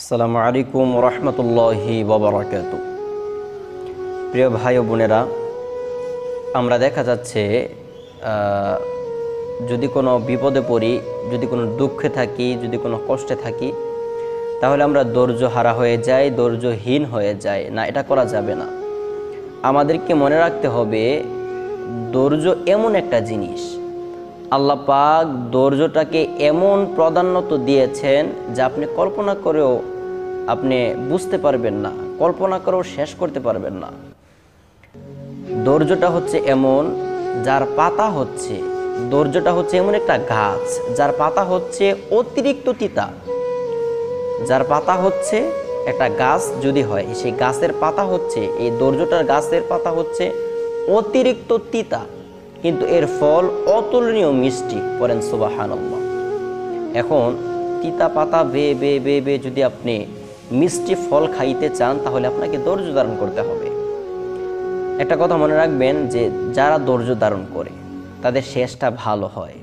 আসসালামু আলাইকুম রহমতুল্লাহি ওয়াবারাকাতুহু। প্রিয় ভাই ও বোনেরা, আমরা দেখা যাচ্ছে যদি কোনো বিপদে পড়ি, যদি কোনো দুঃখে থাকি, যদি কোনো কষ্টে থাকি, তাহলে আমরা ধৈর্য হারা হয়ে যাই, ধৈর্যহীন হয়ে যাই। না, এটা করা যাবে না। আমাদেরকে মনে রাখতে হবে ধৈর্য এমন একটা জিনিস, আল্লাহ পাক ধৈর্যটাকে এমন প্রাধান্যতা দিয়েছেন যা আপনি কল্পনা করেও আপনি বুঝতে পারবেন না, কল্পনা করেও শেষ করতে পারবেন না। ধৈর্যটা হচ্ছে এমন, যার পাতা হচ্ছে, ধৈর্যটা হচ্ছে এমন একটা গাছ যার পাতা হচ্ছে অতিরিক্ত তিতা। যার পাতা হচ্ছে একটা গাছ যদি হয়, সেই গাছের পাতা হচ্ছে, এই ধৈর্যটার গাছের পাতা হচ্ছে অতিরিক্ত তিতা, কিন্তু এর ফল অতুলনীয় মিষ্টি। পড়েন সুবহানাল্লাহ। এখন তিতা পাতা বেয়ে বেয়ে বেয়ে বেয়ে যদি আপনি মিষ্টি ফল খাইতে চান, তাহলে আপনাকে ধৈর্য ধারণ করতে হবে। একটা কথা মনে রাখবেন যে যারা ধৈর্য ধারণ করে তাদের শেষটা ভালো হয়।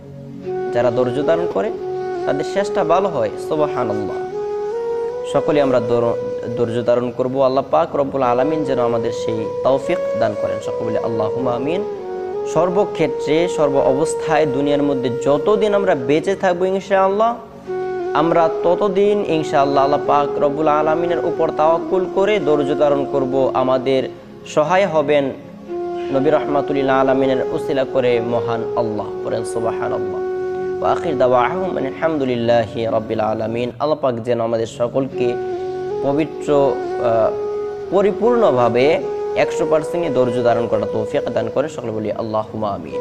যারা ধৈর্য ধারণ করে তাদের শেষটা ভালো হয়। সুবহানাল্লাহ। সকলে আমরা ধৈর্য ধারণ করব। আল্লাহ পাক রব্বুল আলামিন যেন আমাদের সেই তৌফিক দান করেন। সকলে আল্লাহুম্মা আমিন। সর্বক্ষেত্রে, সর্ব অবস্থায়, দুনিয়ার মধ্যে যতদিন আমরা বেঁচে থাকবো ইনশাআল্লাহ, আমরা ততদিন ইনশাআল্লাহ আল্লাহ পাক রব্বুল আলামিনের উপর তাওয়াক্কুল করে ধৈর্য ধারণ করব। আমাদের সহায় হবেন নবী রাহমাতুল আলামিনের উসিলা করে মহান আল্লাহ। পড়েন সুবহানাল্লাহ। ওয়া আখির দাওয়াহুম আলহামদুলিল্লাহি রাব্বিল আলামিন। আল্লাহ পাক যেন আমাদের সকলকে পবিত্র পরিপূর্ণভাবে 100% ধৈর্য ধারণ করার তৌফিক দান করে। সকলে বলি আল্লাহুম্মা আমিন।